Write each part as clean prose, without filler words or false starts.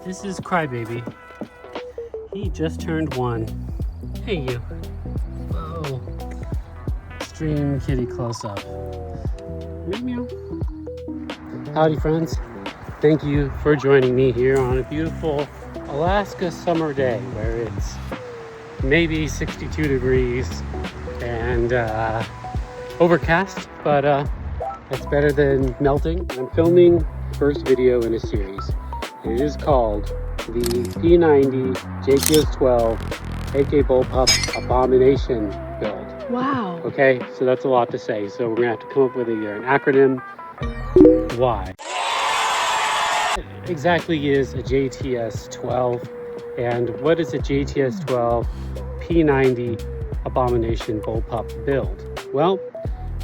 This is Crybaby. He just turned 1. Hey you. Whoa. Extreme kitty close up. Meow meow. Howdy friends. Thank you for joining me here on a beautiful Alaska summer day where it's maybe 62 degrees and overcast, but that's better than melting. I'm filming the first video in a series. It is called the P90 JTS-12 AK Bullpup Abomination build. Wow. Okay, so that's a lot to say. So we're gonna have to come up with either an acronym. Why? What exactly is a JTS-12, and what is a JTS-12 P90 Abomination Bullpup build? Well,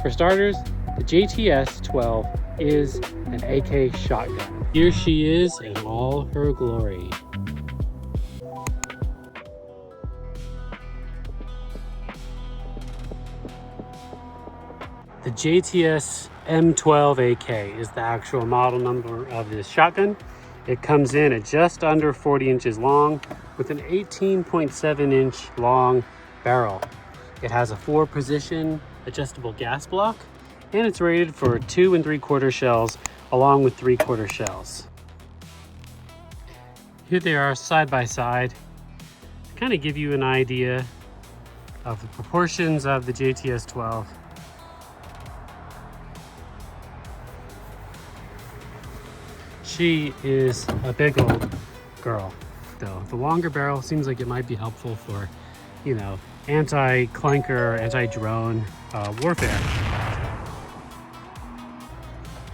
for starters, the JTS-12 is an AK shotgun. Here she is in all her glory. The JTS M12 AK is the actual model number of this shotgun. It comes in at just under 40 inches long with an 18.7 inch long barrel. It has a 4-position adjustable gas block, and it's rated for 2 3/4 shells along with 3/4 shells. Here they are side by side to kind of give you an idea of the proportions of the JTS-12. She is a big old girl, though. The longer barrel seems like it might be helpful for, you know, anti-clanker, anti-drone warfare.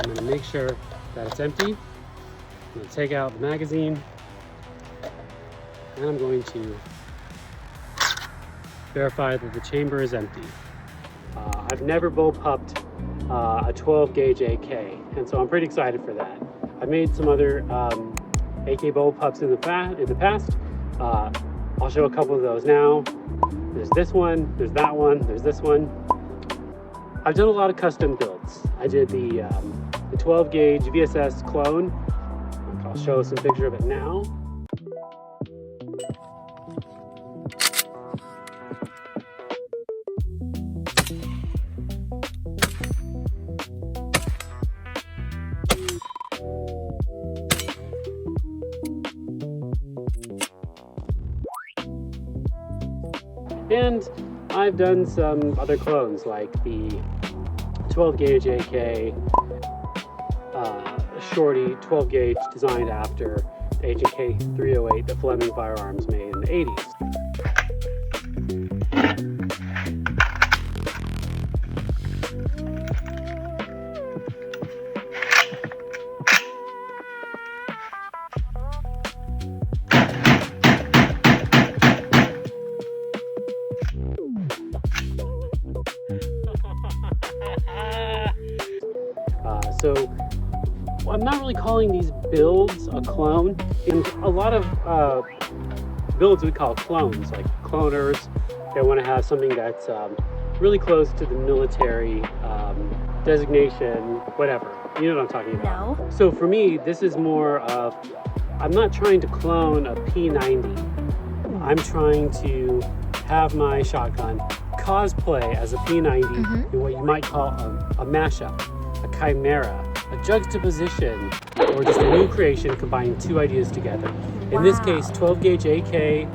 I'm gonna make sure that it's empty. I'm gonna take out the magazine, and I'm going to verify that the chamber is empty. I've never bullpupped a 12 gauge AK, and so I'm pretty excited for that. I've made some other AK bullpups in the past. I'll show a couple of those now. There's this one, there's that one, there's this one. I've done a lot of custom builds. I did the 12 gauge VSS clone. I'll show some picture of it now. And I've done some other clones like the 12 gauge AK, Shorty 12 gauge designed after the H&K 308 that Fleming Firearms made in the 80s. So I'm not really calling these builds a clone. In a lot of builds we call clones, like cloners. They want to have something that's really close to the military designation, whatever. You know what I'm talking about. No. So for me, this is more of, I'm not trying to clone a P90. I'm trying to have my shotgun cosplay as a P90 in what you might call a mashup, a chimera, a juxtaposition, or just a new creation combining two ideas together. In this case, 12 gauge AK,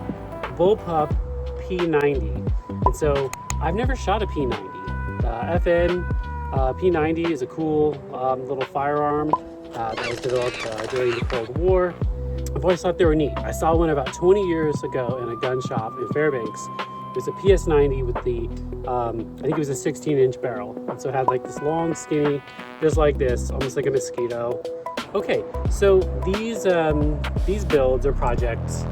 Bullpup P90. And so I've never shot a P90. FN P90 is a cool little firearm that was developed during the Cold War. I've always thought they were neat. I saw one about 20 years ago in a gun shop in Fairbanks. It was a PS90 with the, I think it was a 16-inch barrel. And so it had like this long, skinny, just like this, almost like a mosquito. Okay, so these builds or projects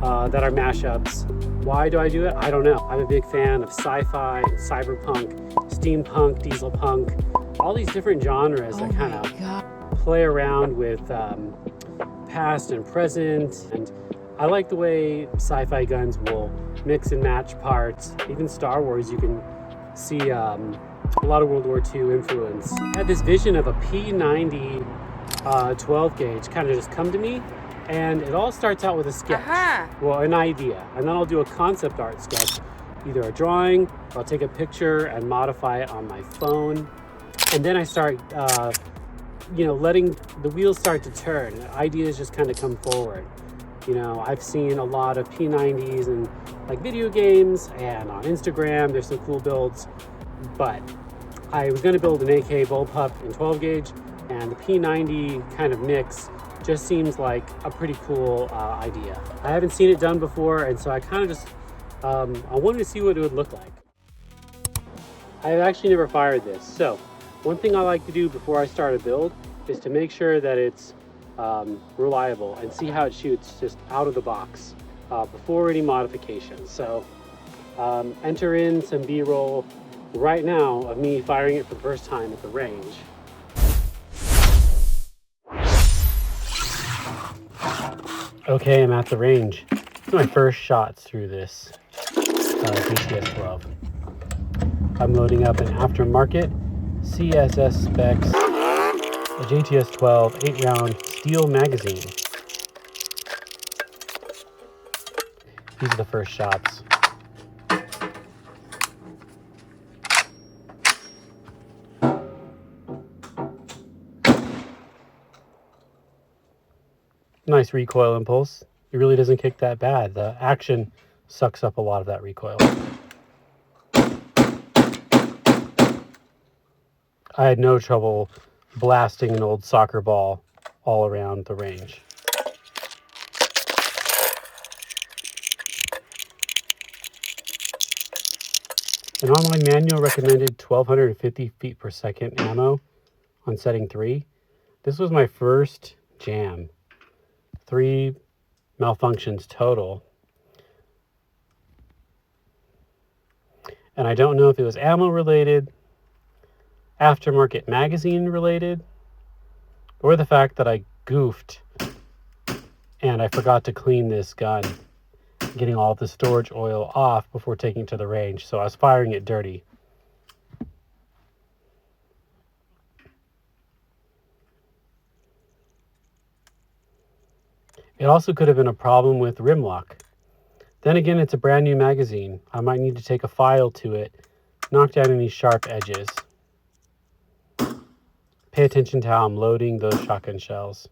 that are mashups, why do I do it? I don't know. I'm a big fan of sci-fi, cyberpunk, steampunk, diesel punk, all these different genres that kind of play around with past and present. And I like the way sci-fi guns will mix and match parts. Even Star Wars, you can see a lot of World War II influence. I had this vision of a P90 12 gauge kind of just come to me, And it all starts out with a sketch, well, an idea, and then I'll do a concept art sketch, either a drawing, or I'll take a picture and modify it on my phone. And then I start, letting the wheels start to turn. Ideas just kind of come forward. I've seen a lot of P90s and like video games, and on Instagram, there's some cool builds, but I was gonna build an AK Bullpup in 12 gauge, and the P90 kind of mix just seems like a pretty cool idea. I haven't seen it done before, and so I kind of just, I wanted to see what it would look like. I've actually never fired this, so one thing I like to do before I start a build is to make sure that it's reliable and see how it shoots just out of the box before any modifications. So enter in some B-roll right now of me firing it for the first time at the range. Okay, I'm at the range. It's my first shots through this JTS-12. I'm loading up an aftermarket CSS specs, a JTS-12 8-round steel magazine. These are the first shots. Nice recoil impulse. It really doesn't kick that bad. The action sucks up a lot of that recoil. I had no trouble blasting an old soccer ball all around the range. An online manual recommended 1250 feet per second ammo on setting 3. This was my first jam. 3 malfunctions total. And I don't know if it was ammo related, aftermarket magazine related, or the fact that I goofed and I forgot to clean this gun, getting all the storage oil off before taking it to the range. So I was firing it dirty. It also could have been a problem with rim lock. Then again, it's a brand new magazine. I might need to take a file to it, knock down any sharp edges. Pay attention to how I'm loading those shotgun shells.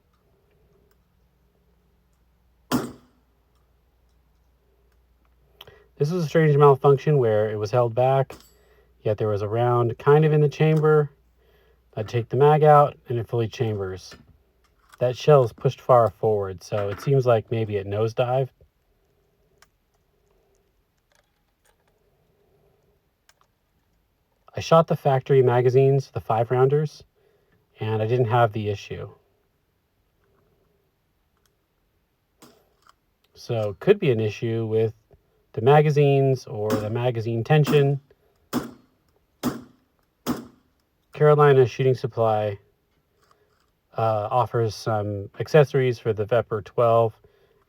This was a strange malfunction where it was held back, yet there was a round kind of in the chamber. I'd take the mag out and it fully chambers. That shell is pushed far forward, so it seems like maybe it nosedived. I shot the factory magazines, the 5-rounders, and I didn't have the issue. So could be an issue with the magazines or the magazine tension. Carolina Shooting Supply offers some accessories for the Vepr 12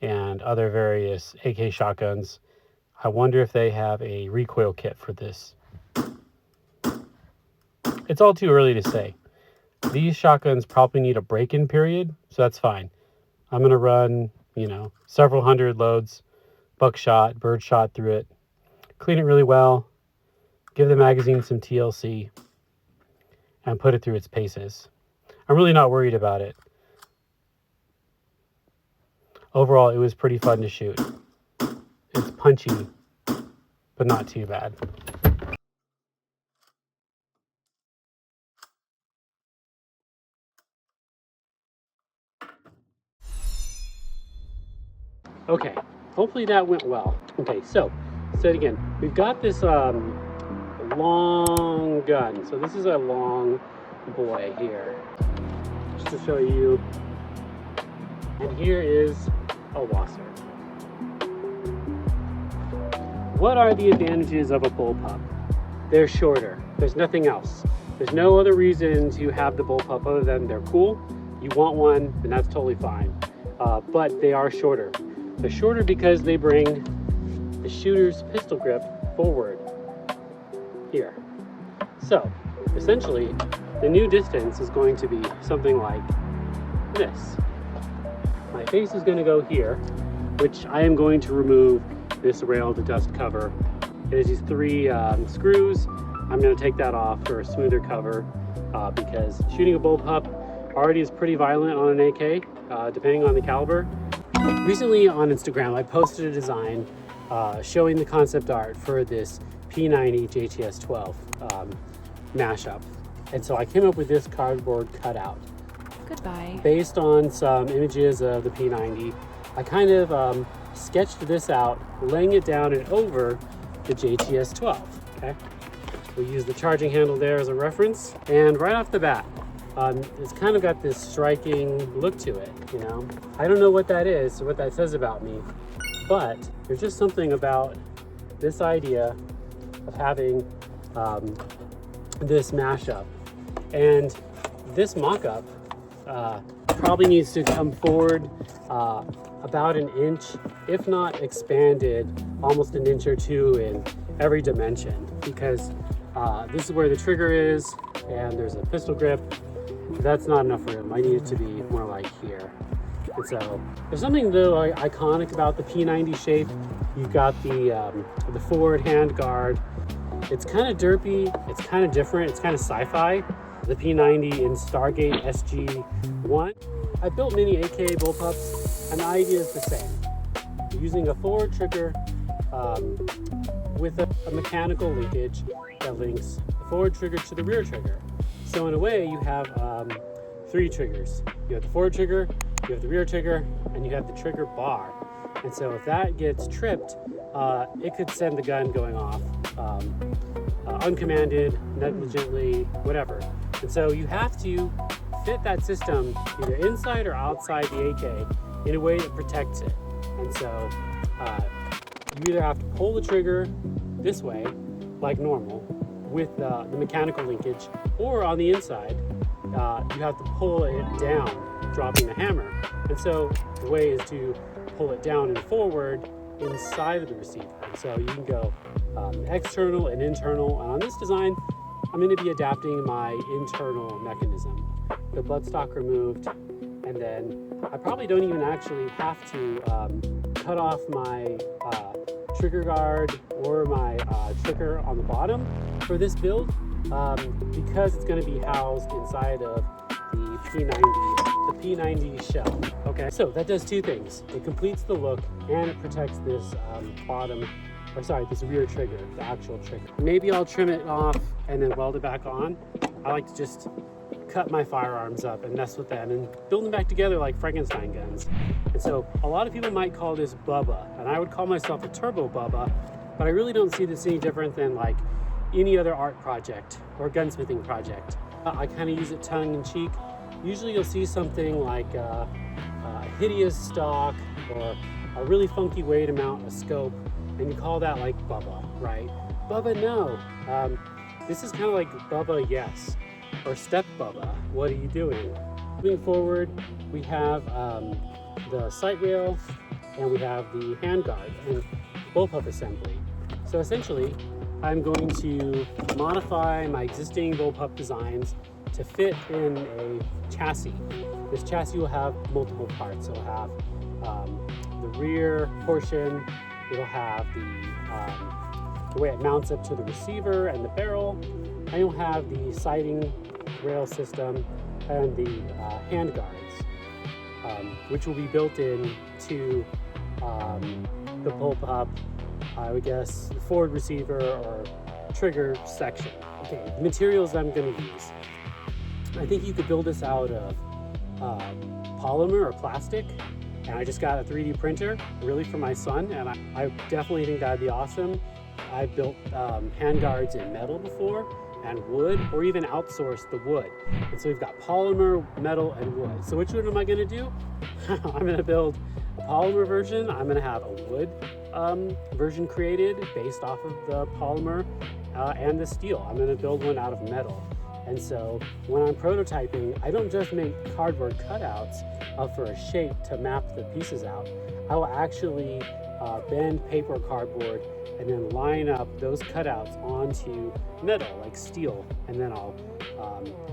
and other various AK shotguns. I wonder if they have a recoil kit for this. It's all too early to say. These shotguns probably need a break-in period, so that's fine. I'm going to run, several hundred loads, buckshot, birdshot through it, clean it really well, give the magazine some TLC, and put it through its paces. I'm really not worried about it. Overall, it was pretty fun to shoot. It's punchy, but not too bad. Okay, hopefully that went well. Okay, so again, we've got this long gun. So this is a long boy here, just to show you. And here is a Wasser. What are the advantages of a Bullpup? They're shorter. There's nothing else. There's no other reason to have the Bullpup other than they're cool. You want one, then that's totally fine. But they are shorter. They're shorter because they bring the shooter's pistol grip forward here. So essentially, the new distance is going to be something like this. My face is going to go here, which I am going to remove this rail to dust cover. It has these 3 screws. I'm going to take that off for a smoother cover because shooting a bullpup already is pretty violent on an AK, depending on the caliber. Recently on Instagram, I posted a design showing the concept art for this P90 JTS-12 mashup. And so I came up with this cardboard cutout. Goodbye. Based on some images of the P90, I kind of sketched this out, laying it down and over the JTS-12, okay? We use the charging handle there as a reference. And right off the bat, it's kind of got this striking look to it, you know? I don't know what that is or what that says about me, but there's just something about this idea of having this mashup. And this mock-up probably needs to come forward about an inch, if not expanded almost an inch or 2 in every dimension, because this is where the trigger is and there's a pistol grip. That's not enough room. I need it to be more like here. And so there's something though iconic about the P90 shape. You've got the forward hand guard. It's kind of derpy, it's kind of different, it's kind of sci-fi. The P90 in Stargate SG-1. I built many AK bullpups, and the idea is the same. You're using a forward trigger with a mechanical linkage that links the forward trigger to the rear trigger. So in a way, you have 3 triggers. You have the forward trigger, you have the rear trigger, and you have the trigger bar. And so if that gets tripped, it could send the gun going off uncommanded, negligently, whatever. And so you have to fit that system either inside or outside the AK in a way that protects it. And so you either have to pull the trigger this way, like normal, with the mechanical linkage, or on the inside, you have to pull it down, dropping the hammer. And so the way is to pull it down and forward inside of the receiver. And so you can go external and internal. And on this design, I'm going to be adapting my internal mechanism. The buttstock removed, and then I probably don't even actually have to cut off my trigger guard or my trigger on the bottom for this build because it's going to be housed inside of the P90 shell. Okay, so that does 2 things. It completes the look and it protects this this rear trigger, the actual trigger. Maybe I'll trim it off and then weld it back on. I like to just cut my firearms up and mess with them and build them back together like Frankenstein guns. And so a lot of people might call this Bubba, and I would call myself a turbo Bubba, but I really don't see this any different than like any other art project or gunsmithing project. I kind of use it tongue in cheek. Usually you'll see something like a hideous stock or a really funky way to mount a scope, and you call that like Bubba, right? Bubba, no. This is kind of like Bubba, yes, or Step Bubba. What are you doing? Moving forward, we have the sight rail and we have the handguard and bullpup assembly. So essentially, I'm going to modify my existing bullpup designs to fit in a chassis. This chassis will have multiple parts. It'll have the rear portion. It'll have the way it mounts up to the receiver and the barrel. And you'll have the sighting rail system and the hand guards, which will be built in to the bullpup, I would guess, the forward receiver or trigger section. Okay, the materials I'm going to use. I think you could build this out of polymer or plastic. And I just got a 3D printer, really for my son, and I definitely think that'd be awesome. I've built handguards in metal before, and wood, or even outsourced the wood. And so we've got polymer, metal, and wood. So which one am I gonna do? I'm gonna build a polymer version. I'm gonna have a wood version created based off of the polymer and the steel. I'm gonna build one out of metal. And so when I'm prototyping, I don't just make cardboard cutouts for a shape to map the pieces out. I will actually bend paper or cardboard and then line up those cutouts onto metal, like steel, and then I'll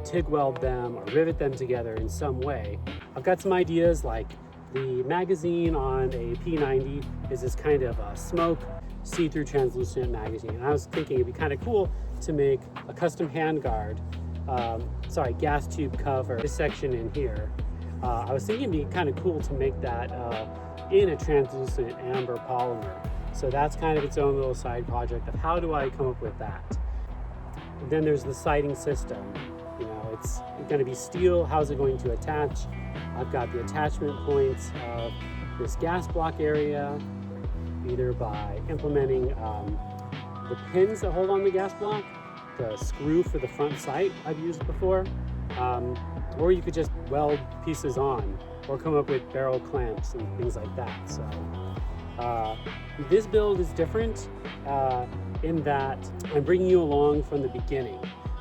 TIG weld them or rivet them together in some way. I've got some ideas like The magazine on a P90 is this kind of smoke, see-through translucent magazine. And I was thinking it'd be kind of cool to make a custom handguard, gas tube cover, this section in here. I was thinking it'd be kind of cool to make that in a translucent amber polymer. So that's kind of its own little side project of how do I come up with that. And then there's the sighting system. You know, it's going to be steel. How's it going to attach? I've got the attachment points of this gas block area, either by implementing the pins that hold on the gas block, the screw for the front sight I've used before, or you could just weld pieces on or come up with barrel clamps and things like that. So this build is different in that I'm bringing you along from the beginning.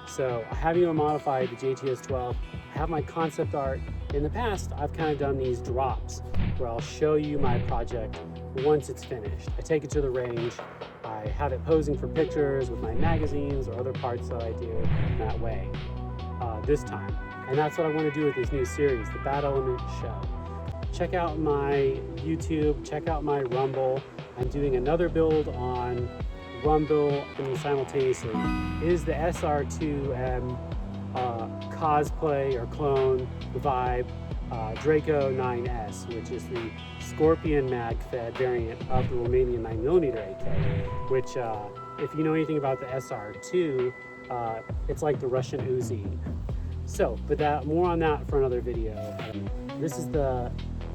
So I have you modify the JTS-12, I have my concept art. In the past, I've kind of done these drops where I'll show you my project once it's finished. I take it to the range, I have it posing for pictures with my magazines or other parts that I do that way this time. And that's what I want to do with this new series, the Bad Element Show. Check out my YouTube, check out my Rumble. I'm doing another build on Rumble and simultaneously is the SR2M cosplay or clone vibe Draco 9S, which is the Scorpion mag-fed variant of the Romanian 9mm AK, which if you know anything about the SR2, it's like the Russian Uzi. So, but more on that for another video. This is the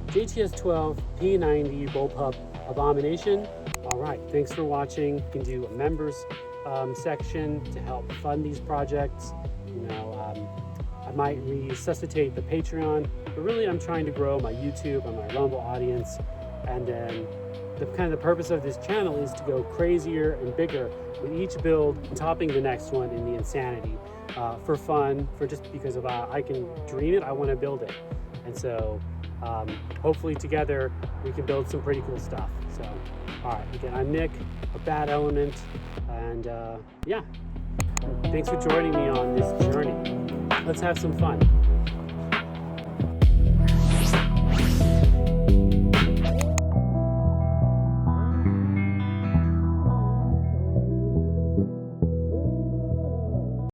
JTS-12 P90 Bullpup Abomination. All right, thanks for watching. You can do a members section to help fund these projects. You know, I might resuscitate the Patreon, but really I'm trying to grow my YouTube and my Rumble audience. And then the purpose of this channel is to go crazier and bigger with each build, topping the next one in the insanity. For fun, for just because of I can dream it, I want to build it. And so hopefully together we can build some pretty cool stuff. So, all right, again, I'm Nick, a Bad Element, and yeah, thanks for joining me on this journey. Let's have some fun.